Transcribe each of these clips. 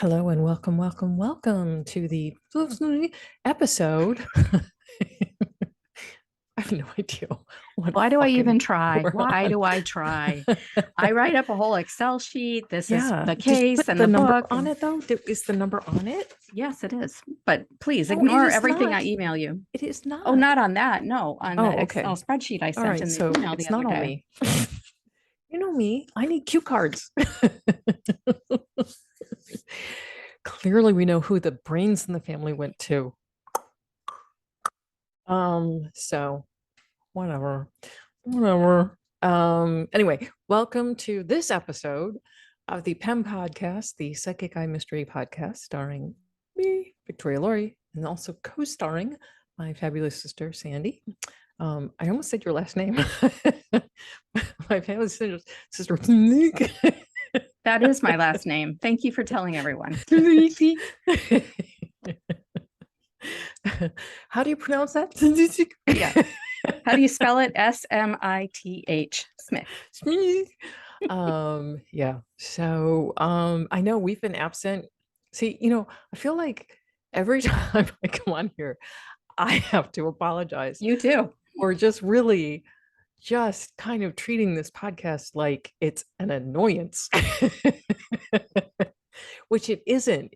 Hello and welcome to the episode. I have no idea Why do I even try? we're Why on. do I try? I write up a whole Excel sheet. This is Yeah, the just case put and the the number book. on it though. Is the number on it? Yes, it is. But please No, it ignore is everything I not. email you. It is Oh, not. not on that. No, on the Oh, okay. Excel spreadsheet I All sent right, in the so email it's the other not on day. me. You know me. I need cue cards. Clearly, we know who the brains in the family went to. So whatever. Anyway, welcome to this episode of the PEMpodcast, the Psychic Eye Mystery Podcast, starring me, Victoria Laurie, and also co-starring my fabulous sister, Sandy. I almost said your last name. My fabulous sister. That is my last name. Thank you for telling everyone. How do you pronounce that? Yeah. How do you spell it? Smith. Smith. Yeah. So I know we've been absent. See, I feel like every time I come on here, I have to apologize. You too. Or just really just kind of treating this podcast like it's an annoyance. Which it isn't.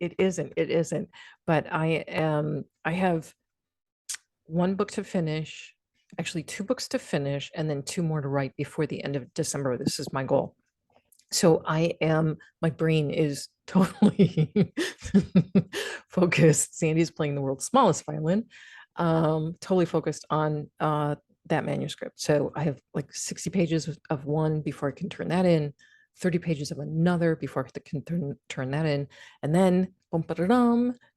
But I have one book to finish, actually two books to finish, and then two more to write before the end of December. This is my goal. So my brain is totally focused. Sandy's playing the world's smallest violin, totally focused on that manuscript. So I have like 60 pages of one before I can turn that in, 30 pages of another before I can turn that in. And then,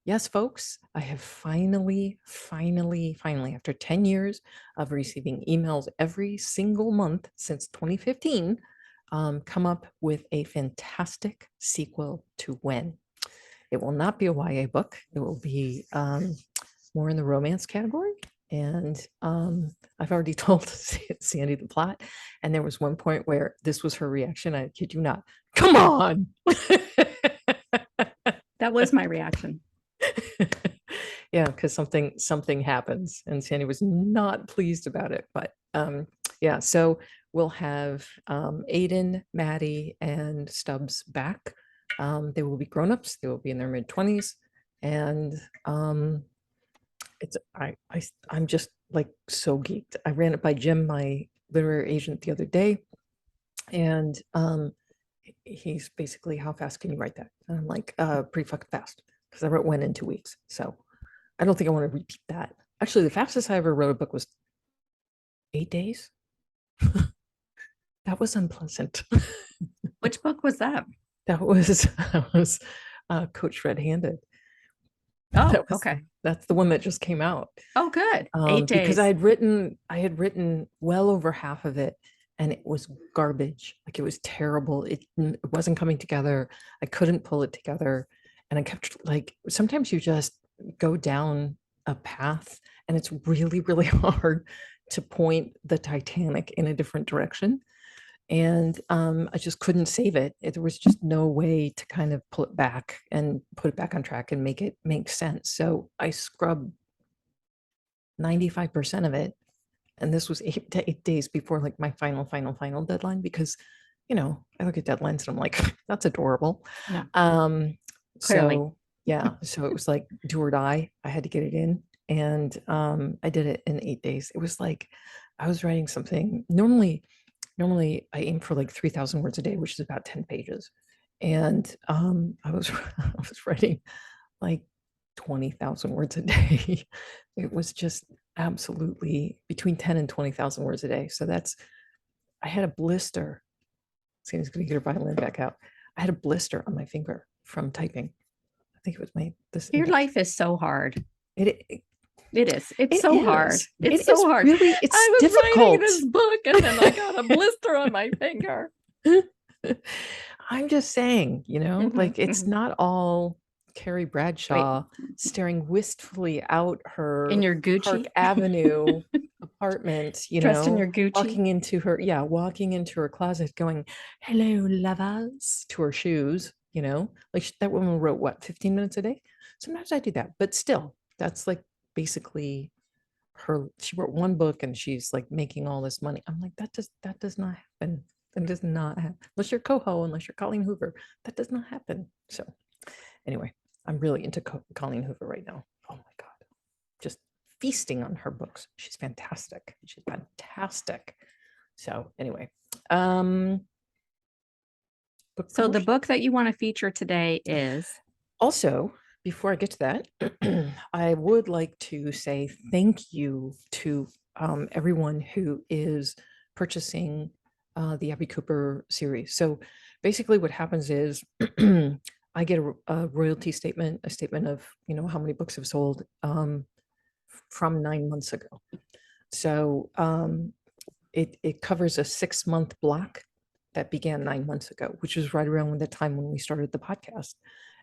yes, folks, I have finally, after 10 years of receiving emails every single month since 2015, come up with a fantastic sequel to When. It will not be a YA book. It will be more in the romance category. And I've already told Sandy the plot. And there was one point where this was her reaction. I kid you not. Come on. That was my reaction. Yeah, because something happens, and Sandy was not pleased about it. But yeah, so we'll have Aiden, Maddie, and Stubbs back. They will be grown-ups. They will be in their mid-20s, and I'm just like so geeked. I ran it by Jim, my literary agent, the other day, and he's basically, how fast can you write that? And I'm like, pretty fucking fast, because I wrote When in 2 weeks. So I don't think I want to repeat that. Actually, the fastest I ever wrote a book was 8 days. That was unpleasant. Which book was that? That was Coach Red-Handed. Oh, okay. That's the one that just came out. Oh, good. 8 days. Because I had written well over half of it, and it was garbage. Like, it was terrible. It wasn't coming together. I couldn't pull it together. And I kept, like, sometimes you just go down a path and it's really, really hard to point the Titanic in a different direction. And I just couldn't save it. There was just no way to kind of pull it back and put it back on track and make it make sense. So I scrubbed 95% of it. And this was 8 days before like my final deadline, because, I look at deadlines and I'm like, that's adorable. Yeah. Clearly. So yeah, so it was like do or die. I had to get it in. And I did it in 8 days. It was like I was writing something. Normally I aim for like 3,000 words a day, which is about 10 pages. And I was writing like 20,000 words a day. It was just absolutely between 10 and 20,000 words a day. So I had a blister. Sandy's going to get her violin back out. I had a blister on my finger from typing. I think it was Your life is so hard. It is. It's so hard. It's so hard. Really, it's I was difficult. writing this book and then I got a blister on my finger. I'm just saying, like it's not all Carrie Bradshaw staring wistfully out her in your Gucci Park Avenue apartment, dressed in your Gucci, walking into her closet going, "Hello, lovers," to her shoes, like that woman wrote what, 15 minutes a day? Sometimes I do that, but still, that's like basically she wrote one book and she's like making all this money. I'm like, that does not happen. That does not happen. Unless you're Coho, unless you're Colleen Hoover, that does not happen. So anyway, I'm really into Colleen Hoover right now. Oh my God. Just feasting on her books. She's fantastic. She's fantastic. So anyway, So the book that you want to feature today is? Also, before I get to that, I would like to say thank you to everyone who is purchasing the Abby Cooper series. So basically what happens is I get a royalty statement, a statement of, how many books have sold from 9 months ago. So it covers a 6-month block that began 9 months ago, which was right around the time when we started the podcast.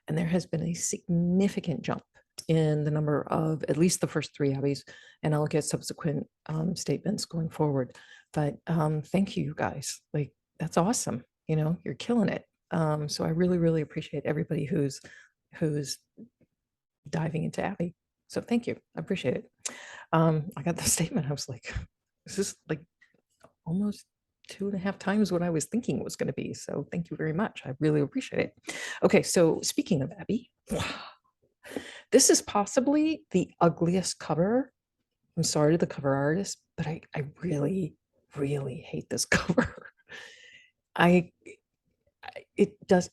And there has been a significant jump in the number of at least the first 3 Abbeys, and I'll get subsequent statements going forward. But thank you, guys. Like, that's awesome. You're killing it. So I really, really appreciate everybody who's diving into Abby. So thank you. I appreciate it. I got the statement. I was like, this is like almost 2.5 times what I was thinking it was going to be. So thank you very much. I really appreciate it. Okay, so speaking of Abby, this is possibly the ugliest cover. I'm sorry to the cover artist, but I really, really hate this cover.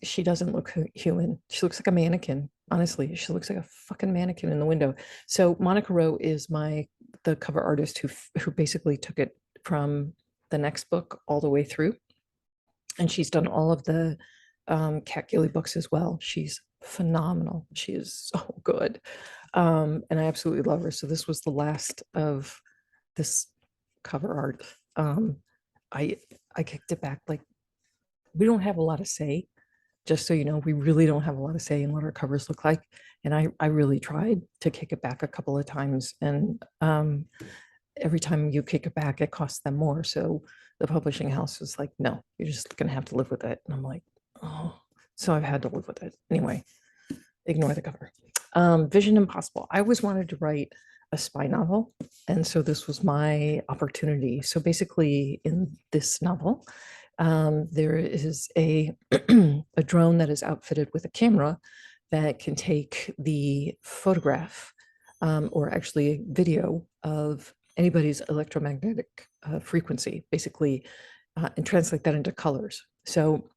She doesn't look human. She looks like a mannequin. Honestly, she looks like a fucking mannequin in the window. So Monica Rowe is the cover artist who basically took it from the next book all the way through. And she's done all of the Kat Gilly books as well. She's phenomenal. She is so good. And I absolutely love her. So this was the last of this cover art. I kicked it back. Like, we don't have a lot of say, just so you know, we really don't have a lot of say in what our covers look like. And I really tried to kick it back a couple of times. And every time you kick it back, it costs them more. So the publishing house was like, no, you're just going to have to live with it. And I'm like, oh, so I've had to live with it. Anyway, ignore the cover. Vision Impossible. I always wanted to write a spy novel. And so this was my opportunity. So basically in this novel, there is a drone that is outfitted with a camera that can take the photograph or actually a video of anybody's electromagnetic frequency, basically, and translate that into colors. So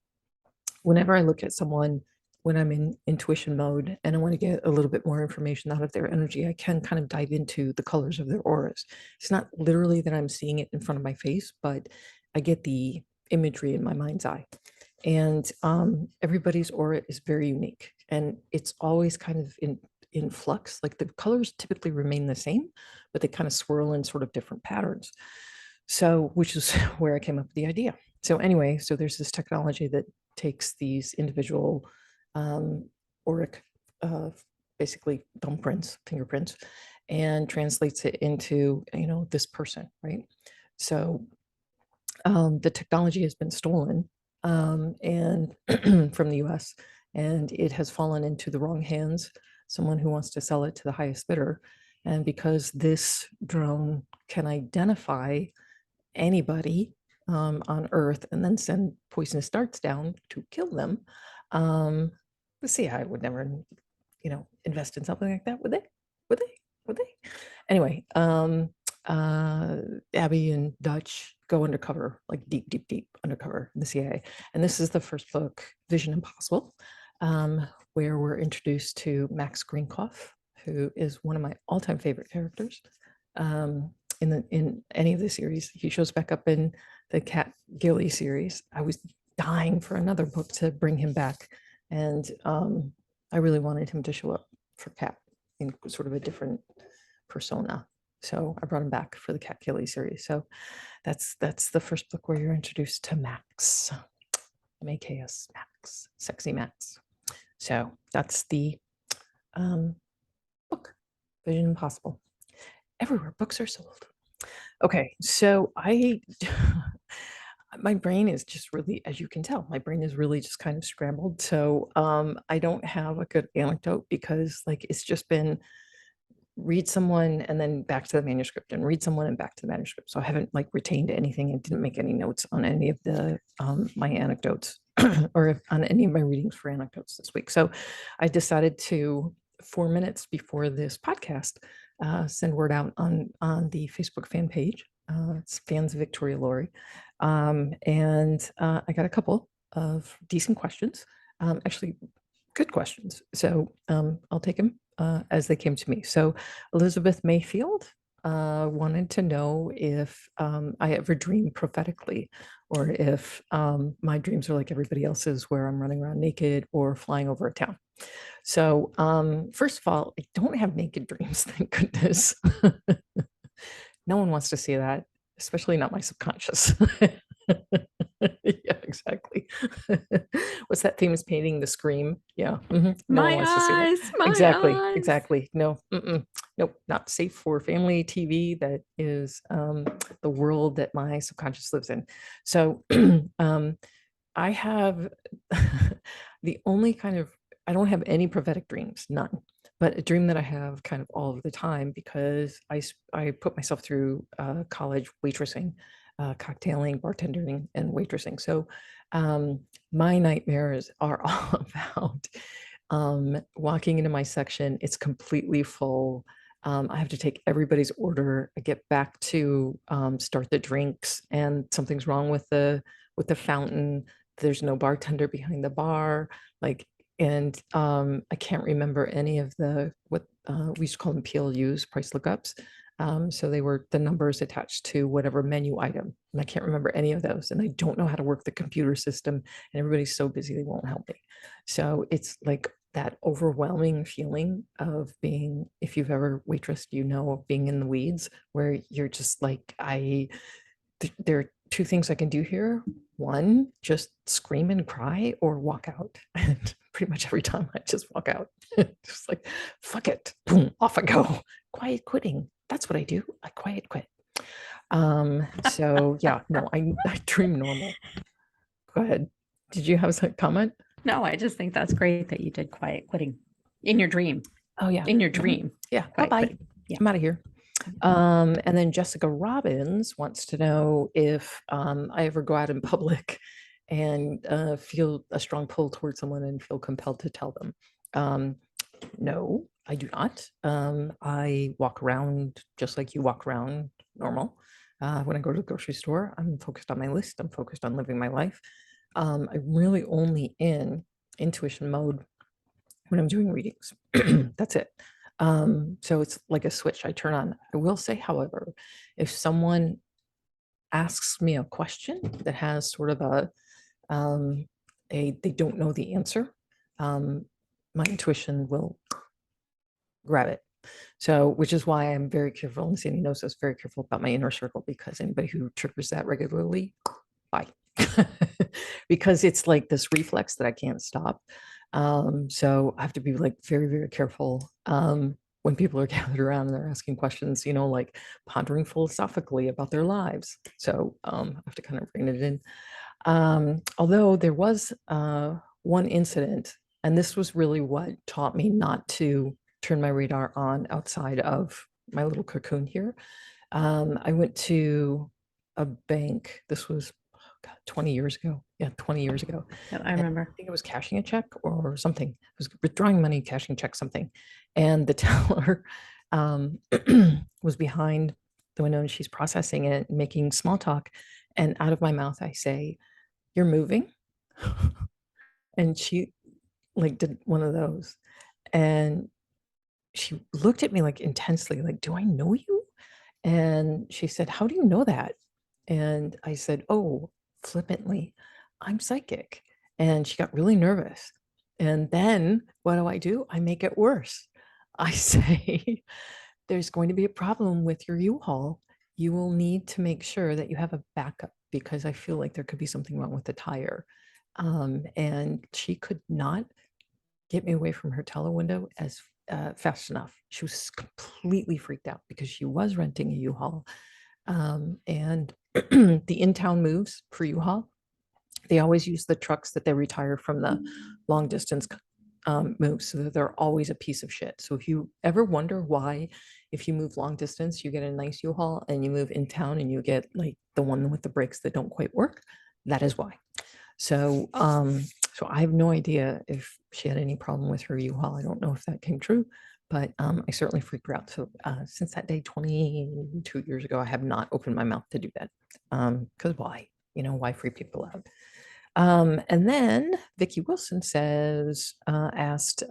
whenever I look at someone, when I'm in intuition mode and I want to get a little bit more information out of their energy, I can kind of dive into the colors of their auras. It's not literally that I'm seeing it in front of my face, but I get the imagery in my mind's eye. And everybody's aura is very unique, and it's always kind of in flux. Like, the colors typically remain the same, but they kind of swirl in sort of different patterns. So, which is where I came up with the idea. So anyway, so there's this technology that takes these individual auric, basically thumbprints, fingerprints, and translates it into, this person, right? So the technology has been stolen and from the US, and it has fallen into the wrong hands, someone who wants to sell it to the highest bidder. And because this drone can identify anybody on Earth and then send poisonous darts down to kill them, let's see, I would never, invest in something like that, would they? Would they? Anyway, Abby and Dutch go undercover, like deep undercover in the CIA. And this is the first book, Vision Impossible, where we're introduced to Max Greenkopf, who is one of my all-time favorite characters in any of the series. He shows back up in the Kat Gilly series. I was dying for another book to bring him back. And I really wanted him to show up for Kat in sort of a different persona. So I brought him back for the Kat Gilly series. So that's the first book where you're introduced to Max, M-A-K-S, Max, Sexy Max. So that's the book, Vision Impossible. Everywhere books are sold. Okay, so my brain is just really, as you can tell, my brain is really just kind of scrambled. So I don't have a good anecdote because like it's just been read someone and then back to the manuscript and read someone and back to the manuscript. So I haven't like retained anything and didn't make any notes on any of the my anecdotes or on any of my readings for anecdotes this week. So I decided to 4 minutes before this podcast send word out on the Facebook fan page. It's fans of Victoria Laurie, and I got a couple of decent questions, actually good questions. So I'll take them as they came to me. So Elizabeth Mayfield wanted to know if I ever dream prophetically, or if my dreams are like everybody else's, where I'm running around naked or flying over a town. So first of all, I don't have naked dreams, thank goodness. No one wants to see that, especially not my subconscious. Yeah, exactly. What's that famous painting, The Scream? Yeah. No one wants to see that. My Exactly. eyes. Exactly. No. Nope. Not safe for family TV. That is the world that my subconscious lives in. So I have the only kind of, I don't have any prophetic dreams, none, but a dream that I have kind of all of the time because I put myself through college waitressing, cocktailing, bartending, and waitressing. So my nightmares are all about walking into my section. It's completely full. I have to take everybody's order. I get back to start the drinks, and something's wrong with the fountain. There's no bartender behind the bar. Like, and I can't remember any of the what we used to call them PLUs, price lookups. So they were the numbers attached to whatever menu item, and I can't remember any of those. And I don't know how to work the computer system, and everybody's so busy they won't help me. So it's like that overwhelming feeling of being, if you've ever waitressed, you know, of being in the weeds, where you're just like, there are two things I can do here. One, just scream and cry or walk out. And pretty much every time I just walk out, just like, fuck it, boom, off I go. Quiet quitting. That's what I do. I quiet quit. So yeah, no, I dream normal. Go ahead. Did you have a comment? No, I just think that's great that you did quiet quitting in your dream. Oh yeah. In your dream. Yeah. Quiet Bye-bye. quitting. Yeah. I'm out of here. And then Jessica Robbins wants to know if I ever go out in public and feel a strong pull towards someone and feel compelled to tell them. No, I do not. I walk around just like you walk around normal. When I go to the grocery store, I'm focused on my list. I'm focused on living my life. I'm really only in intuition mode when I'm doing readings. That's it. So it's like a switch I turn on. I will say, however, if someone asks me a question that has sort of they don't know the answer, my intuition will grab it. So, which is why I'm very careful, and Sandy knows this, very careful about my inner circle, because anybody who triggers that regularly, bye. Because it's like this reflex that I can't stop. So I have to be like very, very careful when people are gathered around and they're asking questions, you know, like pondering philosophically about their lives. So I have to kind of rein it in. Although there was one incident, and this was really what taught me not to turn my radar on outside of my little cocoon here. I went to a bank. This was 20 years ago. Yeah, 20 years ago. Yeah, I remember. I think it was cashing a check or something. It was withdrawing money, cashing a check, something. And the teller was behind the window and she's processing it, making small talk. And out of my mouth, I say, "You're moving?" And she like did one of those. And she looked at me like intensely, like, "Do I know you?" And she said, "How do you know that?" And I said, "Oh," flippantly, "I'm psychic." And she got really nervous. And then what do? I make it worse. I say, "There's going to be a problem with your U-Haul. You will need to make sure that you have a backup because I feel like there could be something wrong with the tire." And she could not get me away from her teller window as fast enough. She was completely freaked out because she was renting a U-Haul. And the in-town moves for U-Haul, they always use the trucks that they retire from the long distance moves, so that they're always a piece of shit. So if you ever wonder why, if you move long distance, you get a nice U-Haul, and you move in town and you get like the one with the brakes that don't quite work, that is why. So, so I have no idea if she had any problem with her U-Haul. I don't know if that came true, but I certainly freaked her out. So since that day 22 years ago, I have not opened my mouth to do that. Because why? You know, why freak people out? And then Vicki Wilson says, asked,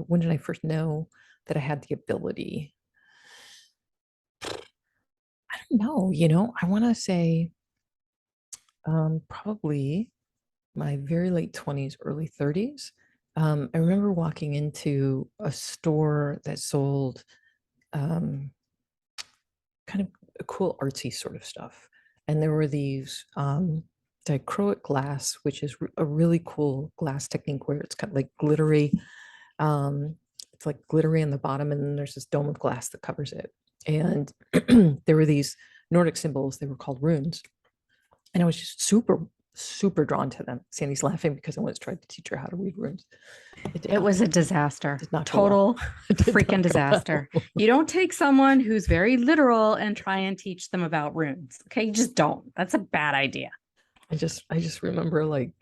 when did I first know that I had the ability? I don't know, you know, I want to say probably my very late 20s, early 30s. I remember walking into a store that sold kind of cool artsy sort of stuff. And there were these dichroic glass, which is a really cool glass technique where it's kind of like glittery. It's like glittery on the bottom, and then there's this dome of glass that covers it. And there were these Nordic symbols, they were called runes. And I was just super drawn to them. Sandy's laughing because I once tried to teach her how to read runes. It was a disaster. Did not go well. Total It did not freaking go disaster. well. You don't take someone who's very literal and try and teach them about runes. Okay, you just don't. That's a bad idea. I just remember like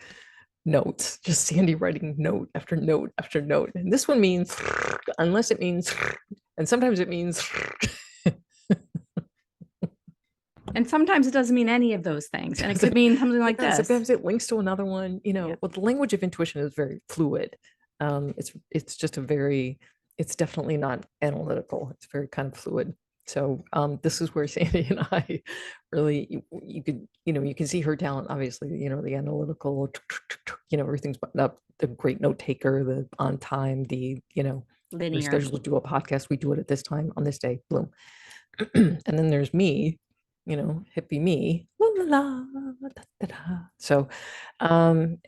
notes, just Sandy writing note after note after note. And this one means unless it means, and sometimes it means. And sometimes it doesn't mean any of those things. And it could mean something like Yeah, this. sometimes it links to another one, you know. Yeah. Well, the language of intuition is very fluid. It's just a very, it's definitely not analytical. It's very kind of fluid. So this is where Sandy and I really, you could, you know, you can see her talent, obviously, you know, the analytical, you know, everything's buttoned up, the great note taker, the on time, the, you know, we're Linear. scheduled to do a podcast. We do it at this time on this day, boom. And then there's me, you know, hippie me. La, la, la, da, da, da. So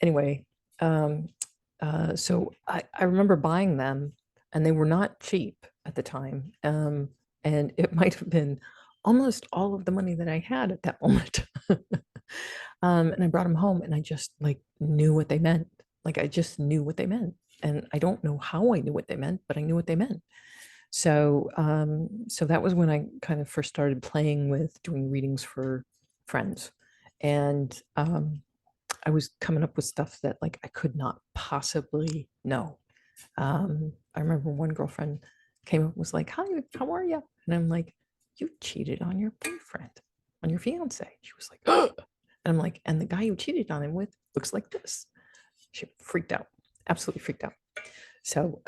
anyway, so I remember buying them, and they were not cheap at the time. And it might have been almost all of the money that I had at that moment. And I brought them home, and I just like knew what they meant. Like I just knew what they meant. And I don't know how I knew what they meant, but I knew what they meant. So so that was when I kind of first started playing with doing readings for friends. And I was coming up with stuff that like I could not possibly know. I remember one girlfriend came up and was like, "Hi, how are you?" And I'm like, "You cheated on your boyfriend, on your fiance." She was like, "Oh," and I'm like, "And the guy you cheated on him with looks like this." She freaked out, absolutely freaked out. So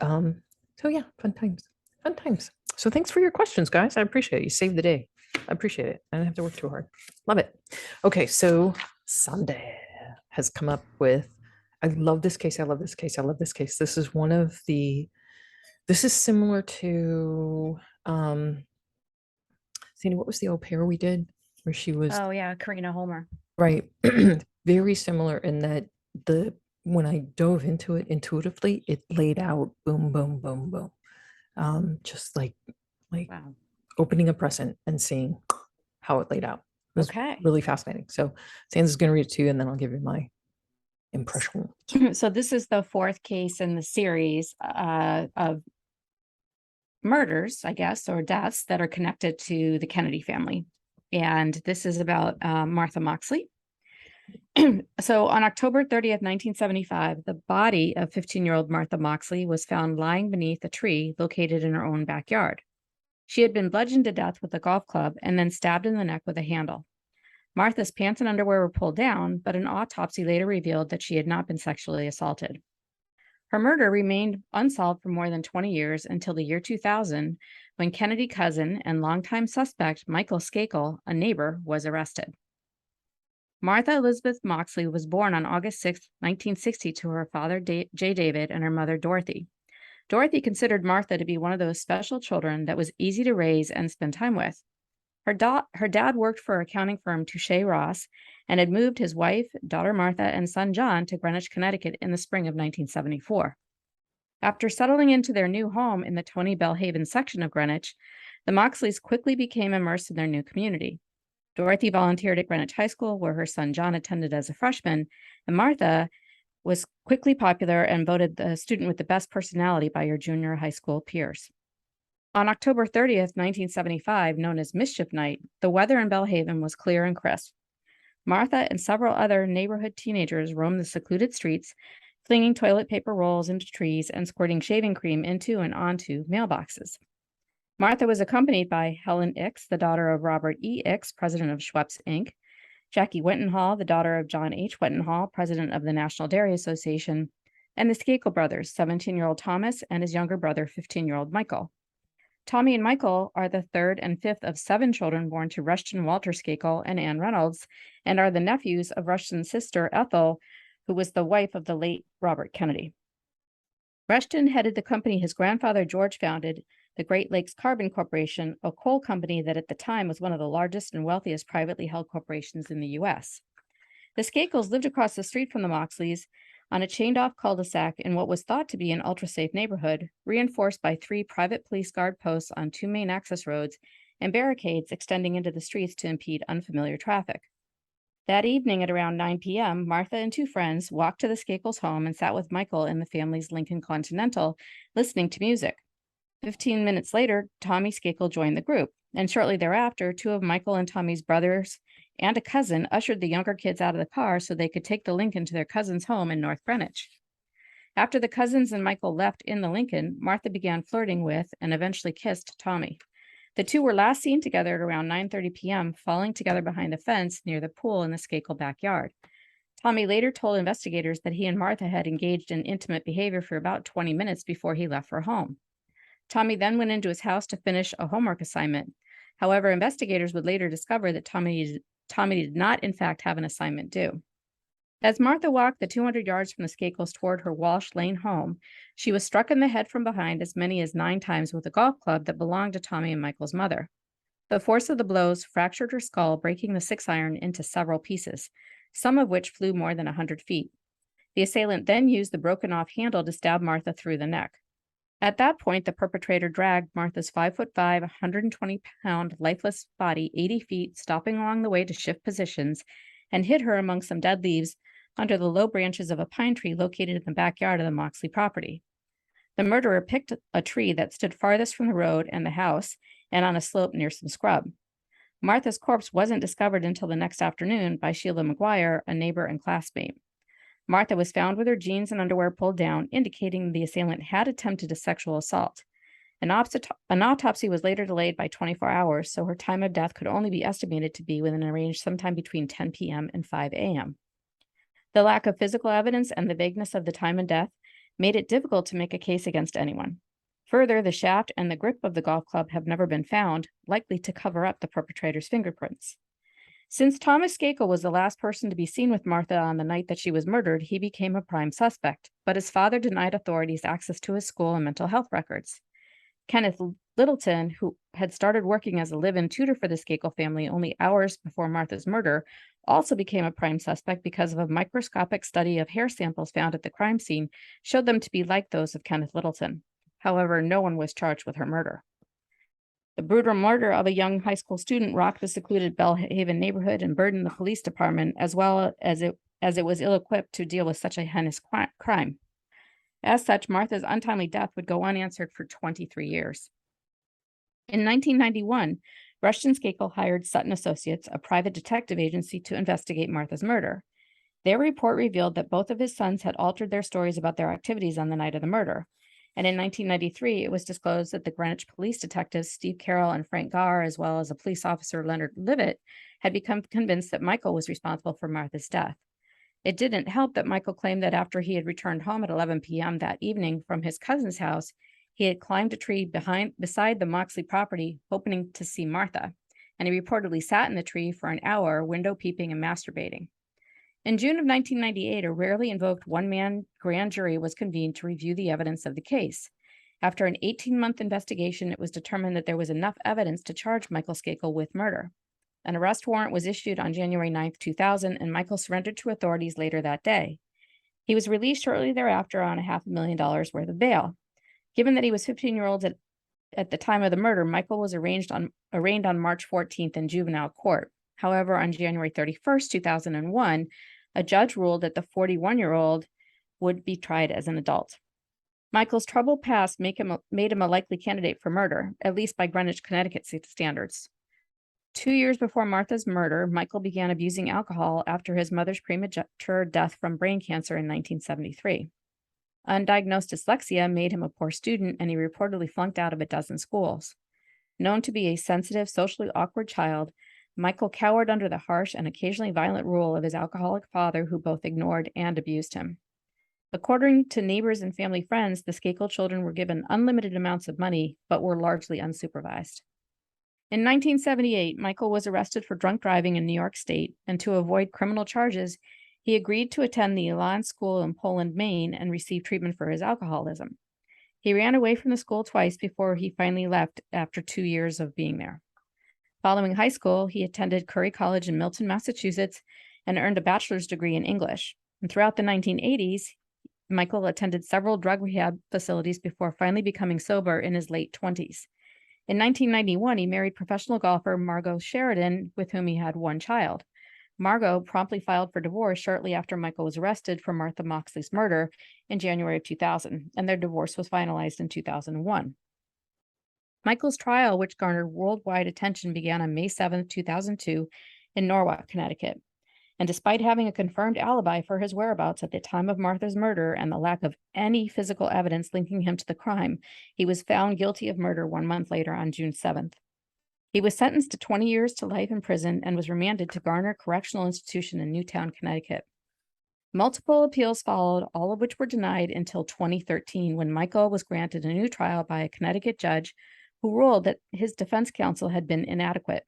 so yeah, fun times. Fun times. So thanks for your questions, guys. I appreciate it. You saved the day. I appreciate it. I didn't have to work too hard. Love it. Okay, so Sunday has come up with, I love this case. I love this case. I love this case. This is one of the, this is similar to, Sandy, what was the au pair we did where she was, Oh yeah, Karina Holmer. right, very similar in that the, when I dove into it intuitively, it laid out boom, boom, boom, boom. Just like Wow. opening a present and seeing how it laid out. It was Okay. really fascinating. So Sansa's going to read it to you, and then I'll give you my impression. So this is the fourth case in the series of murders, I guess, or deaths that are connected to the Kennedy family. And this is about Martha Moxley. So on October 30th, 1975, the body of 15-year-old Martha Moxley was found lying beneath a tree located in her own backyard. She had been bludgeoned to death with a golf club and then stabbed in the neck with a handle. Martha's pants and underwear were pulled down, but an autopsy later revealed that she had not been sexually assaulted. Her murder remained unsolved for more than 20 years until the year 2000, when Kennedy cousin and longtime suspect Michael Skakel, a neighbor, was arrested. Martha Elizabeth Moxley was born on August 6, 1960, to her father, J. David, and her mother, Dorothy. Dorothy considered Martha to be one of those special children that was easy to raise and spend time with. Her dad worked for accounting firm Touche Ross and had moved his wife, daughter Martha, and son John to Greenwich, Connecticut in the spring of 1974. After settling into their new home in the Tony Bellhaven section of Greenwich, the Moxleys quickly became immersed in their new community. Dorothy volunteered at Greenwich High School, where her son John attended as a freshman, and Martha was quickly popular and voted the student with the best personality by her junior high school peers. On October 30th, 1975, known as Mischief Night, the weather in Belhaven was clear and crisp. Martha and several other neighborhood teenagers roamed the secluded streets, flinging toilet paper rolls into trees and squirting shaving cream into and onto mailboxes. Martha was accompanied by Helen Ix, the daughter of Robert E. Ix, president of Schweppes, Inc., Jackie Wittenhall, the daughter of John H. Wittenhall, president of the National Dairy Association, and the Skakel brothers, 17-year-old Thomas and his younger brother, 15-year-old Michael. Tommy and Michael are the third and fifth of 7 children born to Rushton Walter Skakel and Ann Reynolds, and are the nephews of Rushton's sister, Ethel, who was the wife of the late Robert Kennedy. Rushton headed the company his grandfather George founded, the Great Lakes Carbon Corporation, a coal company that at the time was one of the largest and wealthiest privately held corporations in the U.S. The Skakels lived across the street from the Moxleys on a chained-off cul-de-sac in what was thought to be an ultra-safe neighborhood, reinforced by 3 private police guard posts on 2 main access roads and barricades extending into the streets to impede unfamiliar traffic. That evening at around 9 p.m., Martha and 2 friends walked to the Skakels' home and sat with Michael in the family's Lincoln Continental, listening to music. 15 minutes later, Tommy Skakel joined the group, and shortly thereafter, 2 of Michael and Tommy's brothers and a cousin ushered the younger kids out of the car so they could take the Lincoln to their cousin's home in North Greenwich. After the cousins and Michael left in the Lincoln, Martha began flirting with and eventually kissed Tommy. The 2 were last seen together at around 9:30 p.m., falling together behind the fence near the pool in the Skakel backyard. Tommy later told investigators that he and Martha had engaged in intimate behavior for about 20 minutes before he left for home. Tommy then went into his house to finish a homework assignment. However, investigators would later discover that Tommy did not, in fact, have an assignment due. As Martha walked the 200 yards from the Skakels toward her Walsh Lane home, she was struck in the head from behind as many as 9 times with a golf club that belonged to Tommy and Michael's mother. The force of the blows fractured her skull, breaking the 6-iron into several pieces, some of which flew more than 100 feet. The assailant then used the broken-off handle to stab Martha through the neck. At that point, the perpetrator dragged Martha's 5'5", 120-pound lifeless body 80 feet, stopping along the way to shift positions, and hid her among some dead leaves under the low branches of a pine tree located in the backyard of the Moxley property. The murderer picked a tree that stood farthest from the road and the house and on a slope near some scrub. Martha's corpse wasn't discovered until the next afternoon by Sheila McGuire, a neighbor and classmate. Martha was found with her jeans and underwear pulled down, indicating the assailant had attempted a sexual assault. An autopsy was later delayed by 24 hours, so her time of death could only be estimated to be within a range sometime between 10 p.m. and 5 a.m. The lack of physical evidence and the vagueness of the time of death made it difficult to make a case against anyone. Further, the shaft and the grip of the golf club have never been found, likely to cover up the perpetrator's fingerprints. Since Thomas Skakel was the last person to be seen with Martha on the night that she was murdered, he became a prime suspect, but his father denied authorities access to his school and mental health records. Kenneth Littleton, who had started working as a live-in tutor for the Skakel family only hours before Martha's murder, also became a prime suspect because of a microscopic study of hair samples found at the crime scene showed them to be like those of Kenneth Littleton. However, no one was charged with her murder. The brutal murder of a young high school student rocked the secluded Belhaven neighborhood and burdened the police department, as well as it was ill-equipped to deal with such a heinous crime. As such, Martha's untimely death would go unanswered for 23 years. In 1991, Rushton Skakel hired Sutton Associates, a private detective agency, to investigate Martha's murder. Their report revealed that both of his sons had altered their stories about their activities on the night of the murder. And in 1993, it was disclosed that the Greenwich police detectives Steve Carroll and Frank Garr, as well as a police officer Leonard Livett, had become convinced that Michael was responsible for Martha's death. It didn't help that Michael claimed that after he had returned home at 11 p.m. that evening from his cousin's house, he had climbed a tree beside the Moxley property, hoping to see Martha, and he reportedly sat in the tree for an hour, window peeping and masturbating. In June of 1998, a rarely invoked one-man grand jury was convened to review the evidence of the case. After an 18-month investigation, it was determined that there was enough evidence to charge Michael Skakel with murder. An arrest warrant was issued on January 9, 2000, and Michael surrendered to authorities later that day. He was released shortly thereafter on $500,000 worth of bail. Given that he was 15 years old at the time of the murder, Michael was arraigned on March 14th in juvenile court. However, on January 31st, 2001, a judge ruled that the 41-year-old would be tried as an adult. Michael's troubled past made him a likely candidate for murder, at least by Greenwich, Connecticut standards. 2 years before Martha's murder, Michael began abusing alcohol after his mother's premature death from brain cancer in 1973. Undiagnosed dyslexia made him a poor student, and he reportedly flunked out of a dozen schools. Known to be a sensitive, socially awkward child, Michael cowered under the harsh and occasionally violent rule of his alcoholic father, who both ignored and abused him. According to neighbors and family friends, the Skakel children were given unlimited amounts of money, but were largely unsupervised. In 1978, Michael was arrested for drunk driving in New York State, and to avoid criminal charges, he agreed to attend the Elan School in Poland, Maine, and receive treatment for his alcoholism. He ran away from the school twice before he finally left after 2 years of being there. Following high school, he attended Curry College in Milton, Massachusetts, and earned a bachelor's degree in English. And throughout the 1980s, Michael attended several drug rehab facilities before finally becoming sober in his late 20s. In 1991, he married professional golfer Margot Sheridan, with whom he had one child. Margot promptly filed for divorce shortly after Michael was arrested for Martha Moxley's murder in January of 2000, and their divorce was finalized in 2001. Michael's trial, which garnered worldwide attention, began on May 7, 2002, in Norwalk, Connecticut. And despite having a confirmed alibi for his whereabouts at the time of Martha's murder and the lack of any physical evidence linking him to the crime, he was found guilty of murder 1 month later on June 7th. He was sentenced to 20 years to life in prison and was remanded to Garner Correctional Institution in Newtown, Connecticut. Multiple appeals followed, all of which were denied until 2013, when Michael was granted a new trial by a Connecticut judge who ruled that his defense counsel had been inadequate.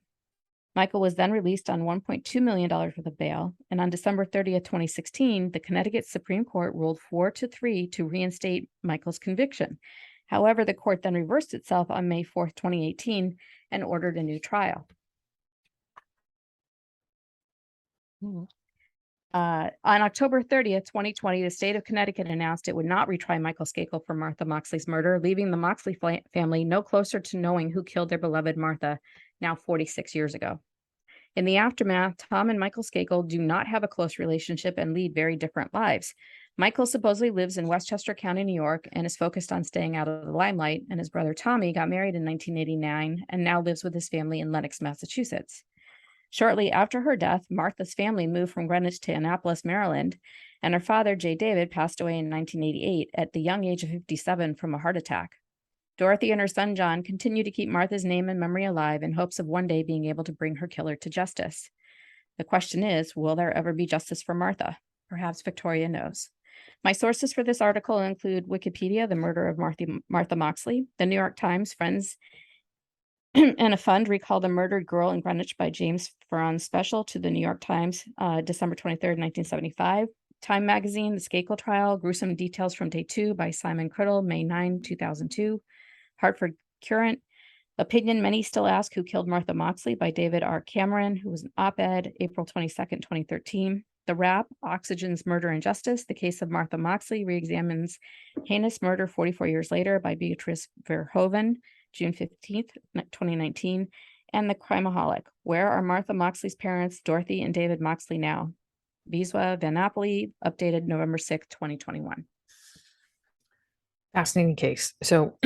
Michael was then released on $1.2 million worth of bail, and on December 30th, 2016, the Connecticut Supreme Court ruled 4-3 to reinstate Michael's conviction. However, the court then reversed itself on May 4th, 2018, and ordered a new trial. On October 30th, 2020, the state of Connecticut announced it would not retry Michael Skakel for Martha Moxley's murder, leaving the Moxley family no closer to knowing who killed their beloved Martha, now 46 years ago. In the aftermath, Tom and Michael Skakel do not have a close relationship and lead very different lives. Michael supposedly lives in Westchester County, New York, and is focused on staying out of the limelight, and his brother Tommy got married in 1989 and now lives with his family in Lenox, Massachusetts. Shortly after her death, Martha's family moved from Greenwich to Annapolis, Maryland, and her father, J. David, passed away in 1988 at the young age of 57 from a heart attack. Dorothy and her son, John, continue to keep Martha's name and memory alive in hopes of one day being able to bring her killer to justice. The question is, will there ever be justice for Martha? Perhaps Victoria knows. My sources for this article include Wikipedia, The Murder of Martha Moxley, the New York Times, Friends, and a fund recalled the murdered girl in Greenwich by James Farron's special to the New York Times, December 23rd, 1975. Time Magazine, The Skakel Trial, Gruesome Details from Day 2 by Simon Criddle, May 9, 2002. Hartford Courant, Opinion Many Still Ask Who Killed Martha Moxley by David R. Cameron, who was an op-ed, April 22nd, 2013. The Wrap, Oxygen's Murder and Justice, The Case of Martha Moxley Reexamines Heinous Murder 44 Years Later by Beatrice Verhoeven, June 15th, 2019. And The Crimeaholic, Where Are Martha Moxley's Parents, Dorothy and David Moxley Now? Wisła Van Napoli, updated November 6th, 2021. Fascinating case. So,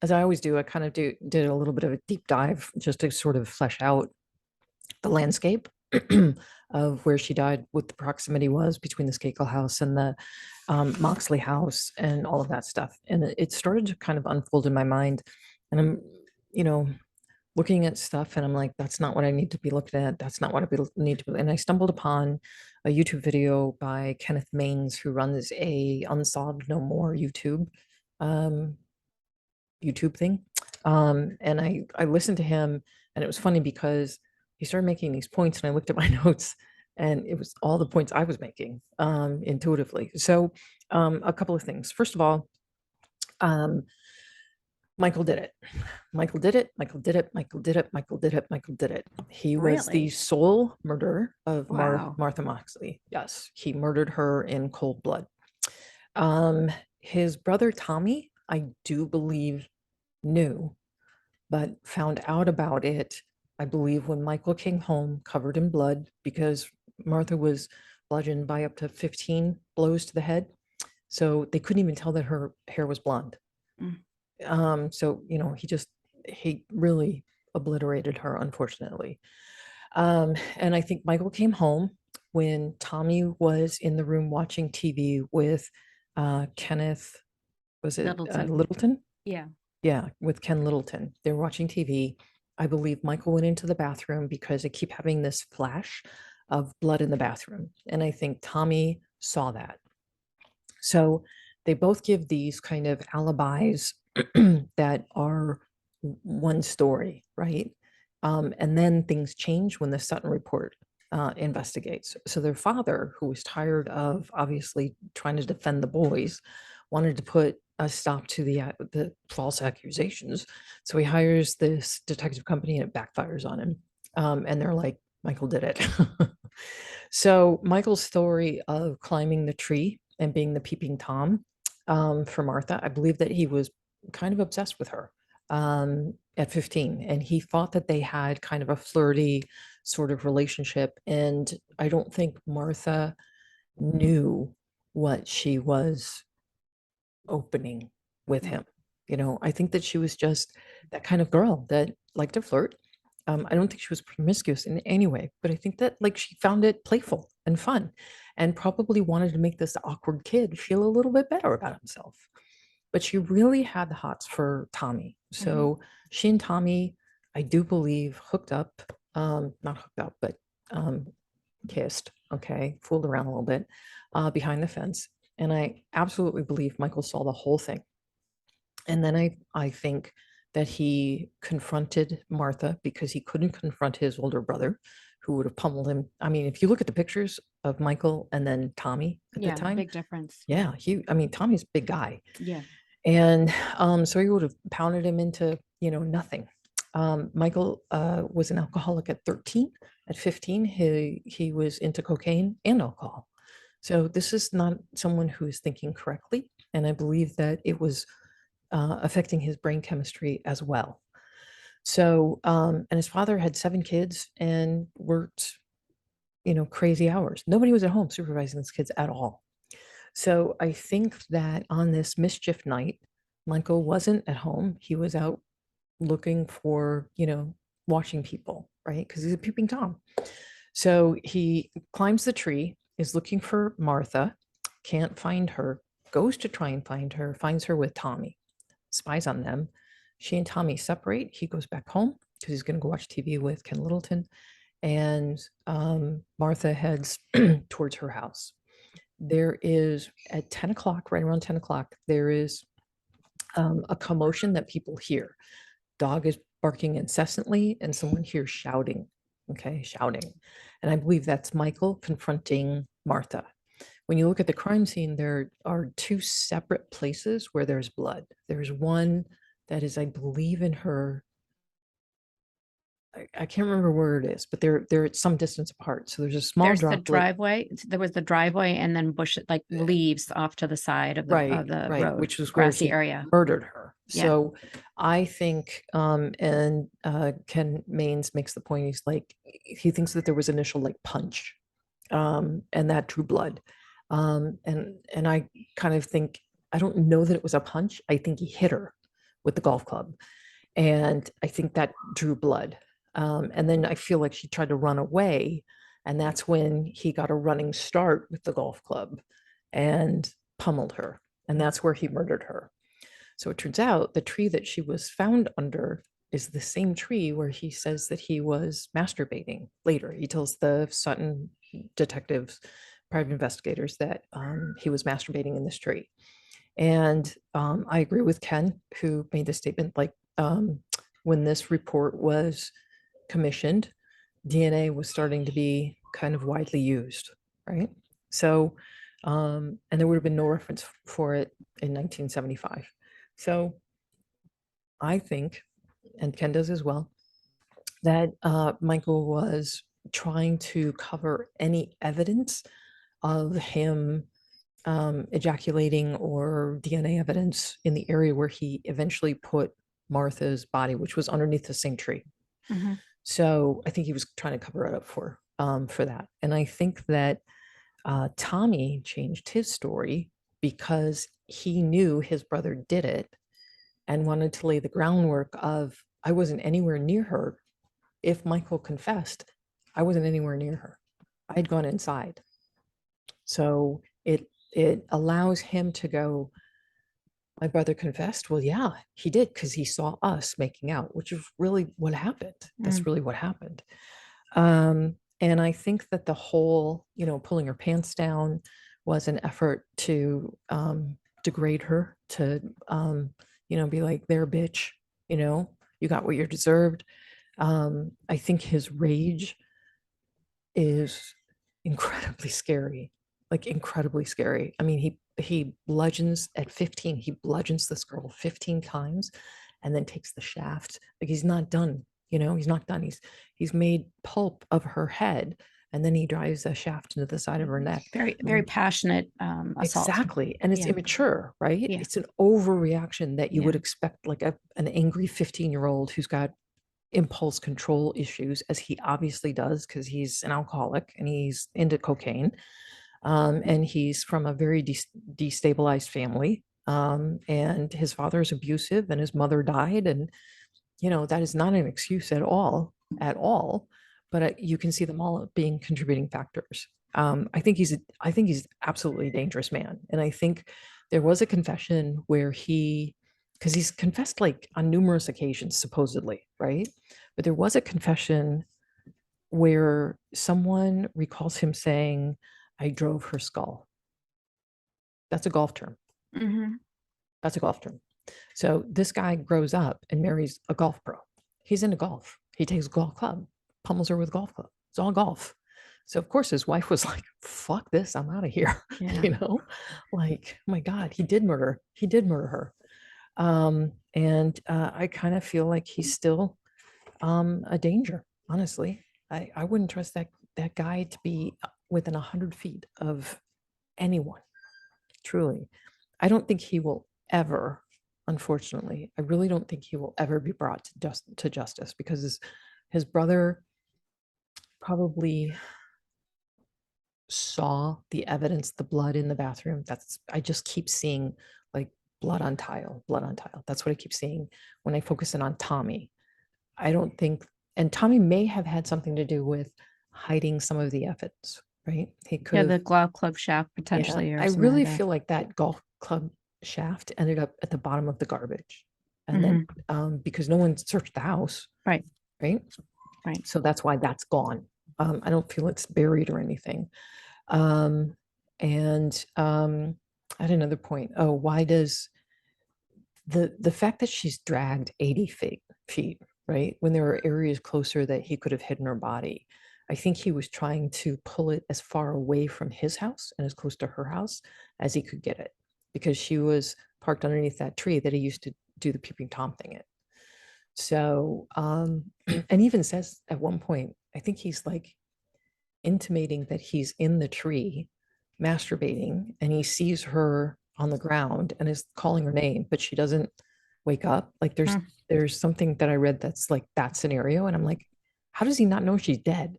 as I always do, I kind of did a little bit of a deep dive just to sort of flesh out the landscape of where she died, what the proximity was between the Skakel house and the Moxley house and all of that stuff. And it started to kind of unfold in my mind. And I'm, looking at stuff and I'm like, that's not what I need to be looking at. That's not what I need to be. And I stumbled upon a YouTube video by Kenneth Maines, who runs a Unsolved No More YouTube thing. And I listened to him, and it was funny because he started making these points, and I looked at my notes, and it was all the points I was making intuitively. So a couple of things. First of all, Michael did it. Michael did it. Michael did it. Michael did it. Michael did it. Michael did it. He was the sole murderer of Martha Moxley. Yes, he murdered her in cold blood. His brother Tommy, I do believe, knew, but found out about it I believe when Michael came home covered in blood, because Martha was bludgeoned by up to 15 blows to the head. So they couldn't even tell that her hair was blonde. So, he really obliterated her, unfortunately. And I think Michael came home when Tommy was in the room watching TV with Kenneth, was it Littleton? Yeah. Yeah, with Ken Littleton. They're watching TV. I believe Michael went into the bathroom because they keep having this flash of blood in the bathroom. And I think Tommy saw that. So they both give these kind of alibis that are one story, right? And then things change when the Sutton report investigates. So their father, who was tired of obviously trying to defend the boys, wanted to put a stop to the false accusations. So he hires this detective company and it backfires on him. And they're like, Michael did it. So Michael's story of climbing the tree and being the peeping Tom for Martha, I believe that he was kind of obsessed with her at 15, and he thought that they had kind of a flirty sort of relationship. And I don't think Martha knew what she was opening with him. I think that she was just that kind of girl that liked to flirt. I don't think she was promiscuous in any way, but I think that like she found it playful and fun and probably wanted to make this awkward kid feel a little bit better about himself. But she really had the hots for Tommy. So she and Tommy, I do believe, hooked up, not hooked up, but kissed, okay, fooled around a little bit behind the fence. And I absolutely believe Michael saw the whole thing. And then I think that he confronted Martha because he couldn't confront his older brother, who would have pummeled him. I mean, if you look at the pictures of Michael and then Tommy at the time, big difference. yeah, Tommy's a big guy. Yeah. And so he would have pounded him into, nothing. Michael was an alcoholic at 13. At 15, he was into cocaine and alcohol. So this is not someone who is thinking correctly. And I believe that it was affecting his brain chemistry as well. So, and his father had 7 kids and worked, crazy hours. Nobody was at home supervising his kids at all. So I think that on this mischief night, Michael wasn't at home. He was out looking for, watching people, right? Because he's a peeping Tom. So he climbs the tree, is looking for Martha, can't find her, goes to try and find her, finds her with Tommy, spies on them. She and Tommy separate. He goes back home because he's going to go watch TV with Ken Littleton. And Martha heads towards her house. There is at 10 o'clock, right around 10 o'clock, there is a commotion that people hear. Dog is barking incessantly and someone hears shouting, shouting. And I believe that's Michael confronting Martha. When you look at the crime scene, there are 2 separate places where there's blood. There's one that is, I believe, in her, I can't remember where it is, but they're at some distance apart. So there's a small There's the droplet. driveway. There was the driveway and then bush, like leaves off to the side of the right, road, which was where grassy he area. murdered her. Yeah. So I think, and Ken Maines makes the point, he's like, he thinks that there was initial like punch, and that drew blood. And I kind of think, I don't know that it was a punch. I think he hit her with the golf club. And I think that drew blood. And then I feel like she tried to run away. And that's when he got a running start with the golf club and pummeled her. And that's where he murdered her. So it turns out the tree that she was found under is the same tree where he says that he was masturbating later. He tells the Sutton detectives, private investigators, that he was masturbating in this tree. And I agree with Ken, who made the statement, like, when this report was commissioned, DNA was starting to be kind of widely used, right? So, and there would have been no reference for it in 1975. So I think, and Ken does as well, that Michael was trying to cover any evidence of him ejaculating or DNA evidence in the area where he eventually put Martha's body, which was underneath the same tree. So I think he was trying to cover it up for that. And I think that Tommy changed his story because he knew his brother did it and wanted to lay the groundwork of, I wasn't anywhere near her. If Michael confessed, I wasn't anywhere near her. I had gone inside. So it allows him to go, my brother confessed. Well, yeah, he did, because he saw us making out, which is really what happened. That's really what happened. And I think that the whole, pulling her pants down was an effort to degrade her, to be like, there, bitch, you got what you deserved. I think his rage is incredibly scary, like incredibly scary. I mean, he bludgeons at 15, he bludgeons this girl 15 times and then takes the shaft. Like, he's not done, he's not done. He's made pulp of her head, and then he drives a shaft into the side of her neck. Very, very passionate assault. Exactly. And it's immature, right? Yeah. It's an overreaction that you would expect, like an angry 15-year-old who's got impulse control issues, as he obviously does, because he's an alcoholic and he's into cocaine. And he's from a very destabilized family. And his father is abusive and his mother died. And, that is not an excuse at all, But you can see them all being contributing factors. I think he's absolutely a dangerous man. And I think there was a confession where because he's confessed like on numerous occasions, supposedly, right? But there was a confession where someone recalls him saying, I drove her skull. That's a golf term. That's a golf term. So this guy grows up and marries a golf pro. He's into golf. He takes a golf club, pummels her with a golf club. It's all golf. So of course his wife was like, fuck this, I'm out of here. Like, oh my God, he did murder her. And I kind of feel like he's still a danger, honestly. I wouldn't trust that guy to be within 100 feet of anyone, truly. I don't think he will ever, unfortunately, I really don't think he will ever be brought to justice, because his brother probably saw the evidence, the blood in the bathroom. I just keep seeing like blood on tile. That's what I keep seeing when I focus in on Tommy. I don't think, and Tommy may have had something to do with hiding some of the evidence, right? He could the golf club shaft potentially. I really feel like that golf club shaft ended up at the bottom of the garbage, and then because no one searched the house, right. So that's why that's gone. I don't feel it's buried or anything. And I had another point. Oh, why does the fact that she's dragged 80 feet, right? When there are areas closer that he could have hidden her body. I think he was trying to pull it as far away from his house and as close to her house as he could get it, because she was parked underneath that tree that he used to do the peeping Tom thing in. So, and even says at one point, I think he's like intimating that he's in the tree masturbating, and he sees her on the ground and is calling her name, but she doesn't wake up. Like there's something that I read that's like that scenario, and I'm like, how does he not know she's dead?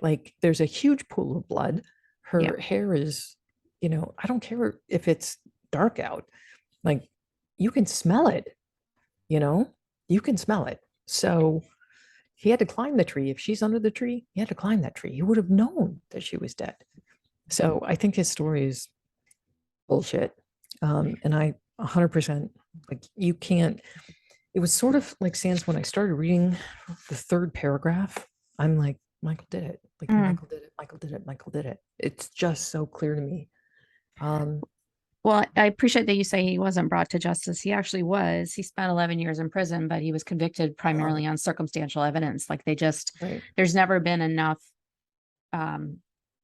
Like, there's a huge pool of blood. Her hair is, I don't care if it's dark out. Like, you can smell it, you can smell it. So he had to climb the tree. If she's under the tree, he had to climb that tree. He would have known that she was dead. So I think his story is bullshit. And I 100%, like, you can't, it was sort of like Sans when I started reading the third paragraph, I'm like, Michael did it. Like, Michael did it. It's just so clear to me. Well, I appreciate that you say he wasn't brought to justice. He actually was. He spent 11 years in prison, but he was convicted primarily on circumstantial evidence. Like, there's never been enough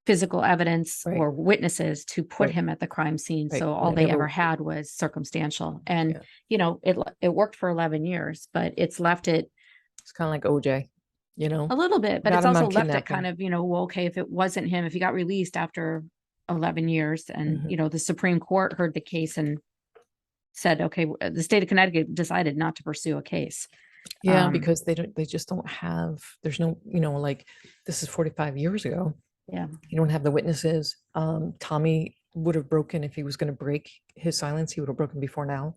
physical evidence or witnesses to put him at the crime scene. So all they ever had was circumstantial. And, it worked for 11 years, but it's left it. It's kind of like OJ, a little bit, but it's also left it kind of, well, okay, if it wasn't him, if he got released after 11 years and, the Supreme Court heard the case and said, okay, the state of Connecticut decided not to pursue a case. Yeah, because they just don't have, there's no, like, this is 45 years ago. Yeah. You don't have the witnesses. Tommy would have broken, if he was going to break his silence, he would have broken before now.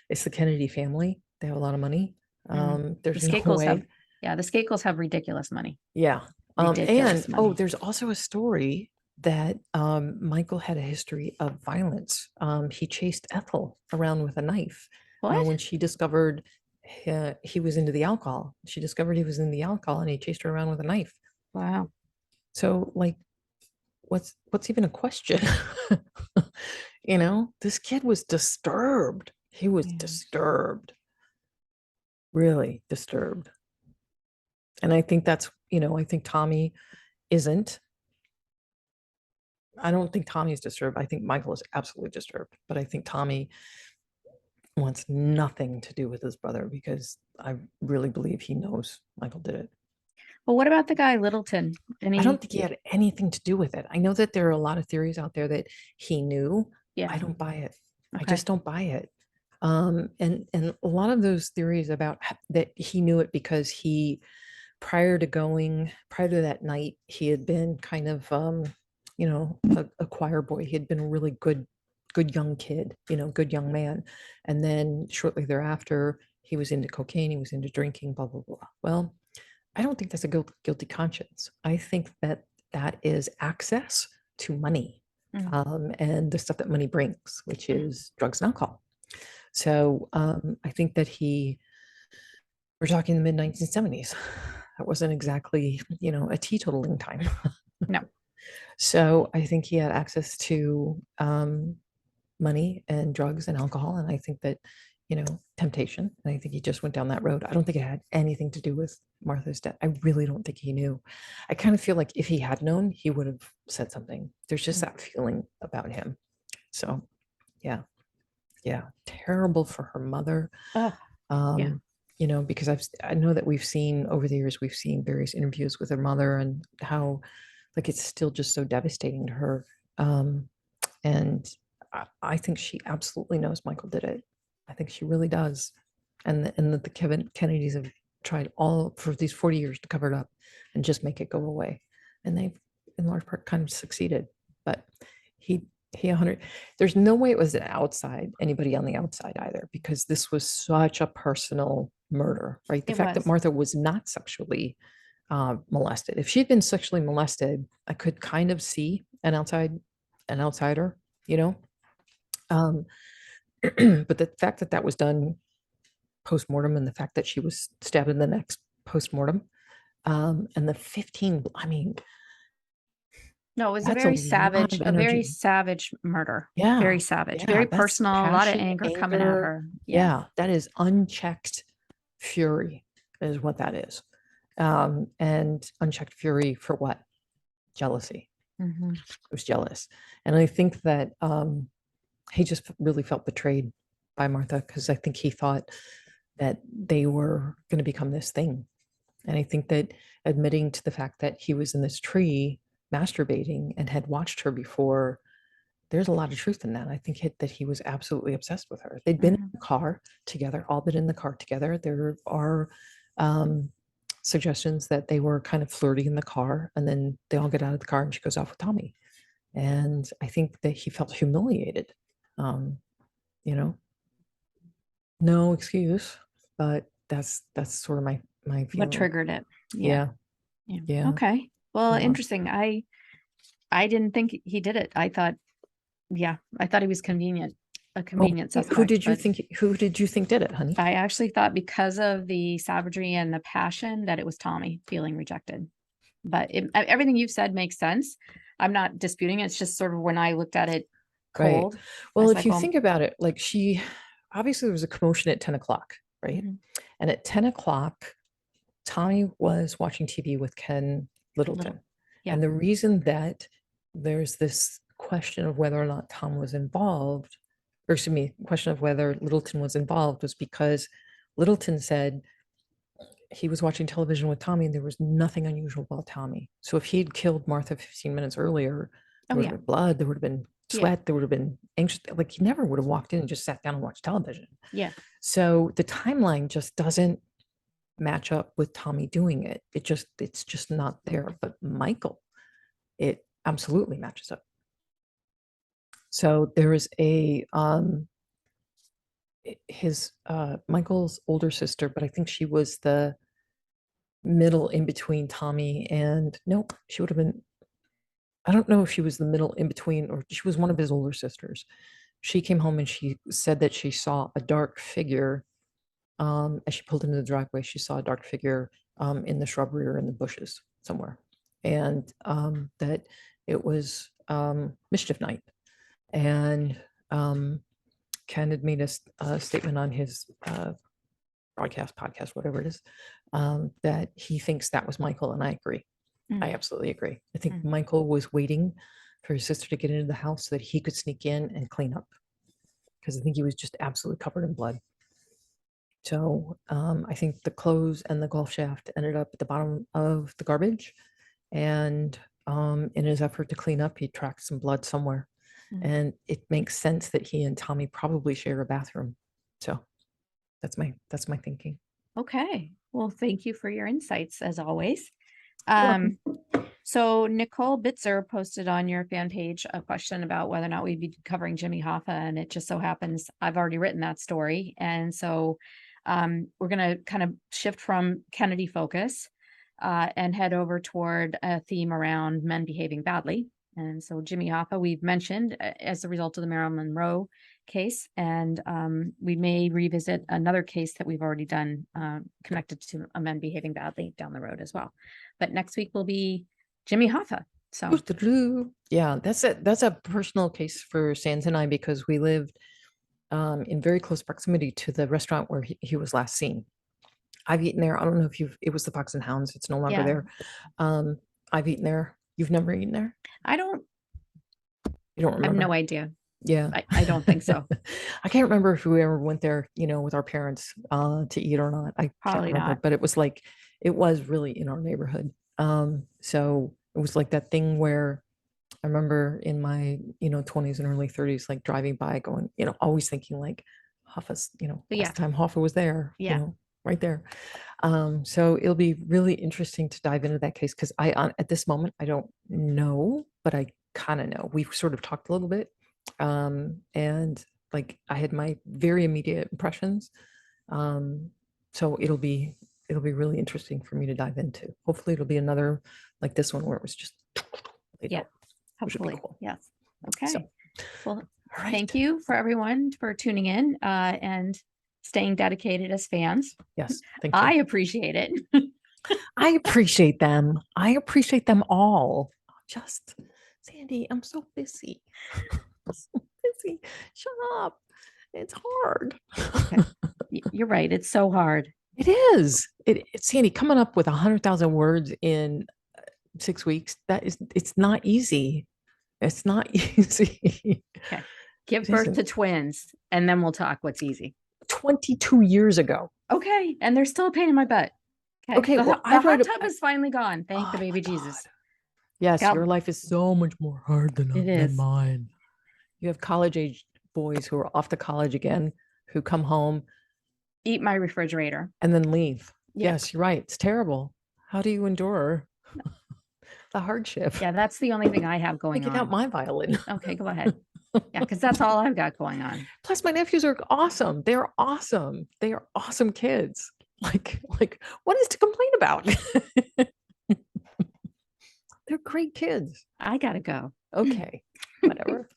It's the Kennedy family. They have a lot of money. There's no way. The Skakel's have ridiculous money. Yeah. Ridiculous money. There's also a story that Michael had a history of violence. He chased Ethel around with a knife. What? When she discovered he was into the alcohol. She discovered he was in the alcohol, and he chased her around with a knife. Wow. So, like, what's even a question? This kid was disturbed. He was disturbed, really disturbed. And I think that's, I think Tommy isn't. I don't think Tommy is disturbed. I think Michael is absolutely disturbed, but I think Tommy wants nothing to do with his brother, because I really believe he knows Michael did it. Well, what about the guy Littleton? I don't think he had anything to do with it. I know that there are a lot of theories out there that he knew. Yeah. I don't buy it. Okay. I just don't buy it. And a lot of those theories about that he knew it because he, prior to that night, he had been kind of, a choir boy. He had been a really good young kid, good young man. And then shortly thereafter, he was into cocaine, he was into drinking, blah, blah, blah. Well, I don't think that's a guilty conscience. I think that is access to money, and the stuff that money brings, which is drugs and alcohol. So I think that we're talking the mid 1970s. That wasn't exactly, a teetotaling time. No. So I think he had access to money and drugs and alcohol. And I think that, temptation. And I think he just went down that road. I don't think it had anything to do with Martha's death. I really don't think he knew. I kind of feel like if he had known, he would have said something. There's just that feeling about him. So, yeah. Terrible for her mother. Because I know that we've seen over the years, we've seen various interviews with her mother, and how, like, it's still just so devastating to her. And I think she absolutely knows Michael did it. I think she really does. And that the Kennedys have tried all for these 40 years to cover it up and just make it go away. And they've, in large part, kind of succeeded. But he 100, there's no way it was anybody on the outside either, because this was such a personal murder, right? The fact that Martha was not sexually molested. If she'd been sexually molested, I could kind of see an outsider, but the fact that that was done post-mortem, and the fact that she was stabbed in the neck post-mortem, and the 15, no, it was a very savage murder. Yeah. Very savage, very personal, a lot of anger coming at her. Yeah. That is unchecked fury is what that is. And unchecked fury for what? Jealousy. Mm-hmm. He was jealous. And I think that he just really felt betrayed by Martha, because I think he thought that they were going to become this thing. And I think that admitting to the fact that he was in this tree masturbating and had watched her before, there's a lot of truth in that. I think that he was absolutely obsessed with her. They'd been in the car together, all been in the car together. There are suggestions that they were kind of flirting in the car, and then they all get out of the car and she goes off with Tommy. And I think that he felt humiliated. No excuse, but that's sort of my feeling. What triggered it? Yeah. Okay. Well, interesting. I didn't think he did it. I thought he was a convenient suspect. Who did you think did it, honey? I actually thought, because of the savagery and the passion, that it was Tommy feeling rejected. But everything you've said makes sense. I'm not disputing it. It's just sort of, when I looked at it cold. Right. Well, if you think about it, like, obviously there was a commotion at 10 o'clock, right? Mm-hmm. And at 10 o'clock, Tommy was watching TV with Ken Littleton. Yeah. And the reason that there's this question of whether or not Tom was involved, or excuse me, question of whether Littleton was involved, was because Littleton said he was watching television with Tommy and there was nothing unusual about Tommy. So if he'd killed Martha 15 minutes earlier, there would have been blood, there would have been sweat, there would have been anxious. Like, he never would have walked in and just sat down and watched television. Yeah. So the timeline just doesn't match up with Tommy doing it. It's just not there. But Michael, it absolutely matches up. So there is his Michael's older sister, but I think she was the middle in between Tommy and nope, she would have been. I don't know if she was the middle in between or she was one of his older sisters. She came home and she said that she saw a dark figure as she pulled into the driveway. She saw a dark figure in the shrubbery or in the bushes somewhere, and that it was Mischief Night. And Ken had made a statement on his podcast, whatever it is, that he thinks that was Michael, and I agree. I absolutely agree. I think Michael was waiting for his sister to get into the house so that he could sneak in and clean up, because I think he was just absolutely covered in blood. So I think the clothes and the golf shaft ended up at the bottom of the garbage, and in his effort to clean up, he tracked some blood somewhere. And it makes sense that he and Tommy probably share a bathroom. So that's my thinking. Okay. Well, thank you for your insights as always. welcome. So Nicole Bitzer posted on your fan page a question about whether or not we'd be covering Jimmy Hoffa, and it just so happens I've already written that story. And so we're going to kind of shift from Kennedy focus and head over toward a theme around men behaving badly. And so Jimmy Hoffa, we've mentioned as a result of the Marilyn Monroe case, and we may revisit another case that we've already done connected to a men behaving badly down the road as well. But next week will be Jimmy Hoffa. So yeah, that's a personal case for Sands and I, because we lived in very close proximity to the restaurant where he was last seen. I've eaten there. I don't know if it was the Fox and Hounds. It's no longer there. I've eaten there. You've never eaten there? I don't remember? I have no idea. Yeah. I don't think so. I can't remember if we ever went there, with our parents to eat or not. I Probably can't remember, not. but it was really in our neighborhood. So it was like that thing where I remember in my, 20s and early 30s, like driving by going, always thinking like Hoffa's, last time Hoffa was there, right there. So it'll be really interesting to dive into that case, because at this moment, I don't know, but I kind of know. We've sort of talked a little bit. And like I had my very immediate impressions. So it'll be really interesting for me to dive into. Hopefully it'll be another like this one where it was just hopefully cool. Yes. Okay. So, well, thank you for everyone for tuning in and staying dedicated as fans. Yes, thank you. I appreciate it. I appreciate them. I appreciate them all. Just Sandy, I'm so busy. So busy. Shut up. It's hard. Okay. You're right. It's so hard. It is. It's Sandy, coming up with 100,000 words in 6 weeks. It's not easy. It's not easy. Okay. Give birth to twins and then we'll talk what's easy. 22 years ago. Okay. And there's still a pain in my butt. Okay. The Well, hot tub is finally gone. Thank the baby Jesus. Yes. Your life is so much more hard than mine. You have college age boys who are off to college again, who come home, eat my refrigerator, and then leave. Yes, you're right. It's terrible. How do you endure the hardship? Yeah, that's the only thing I have going on. Get out my violin. Okay, go ahead. Yeah, because that's all I've got going on. Plus, my nephews are awesome. They're awesome. They are awesome kids. Like, what is to complain about? They're great kids. I gotta go. Okay, whatever.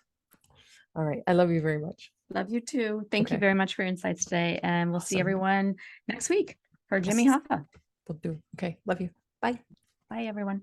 All right. I love you very much. Love you too. Thank you very much for your insights today. And we'll see everyone next week for Jimmy Hoffa. We'll do. Okay. Love you. Bye. Bye, everyone.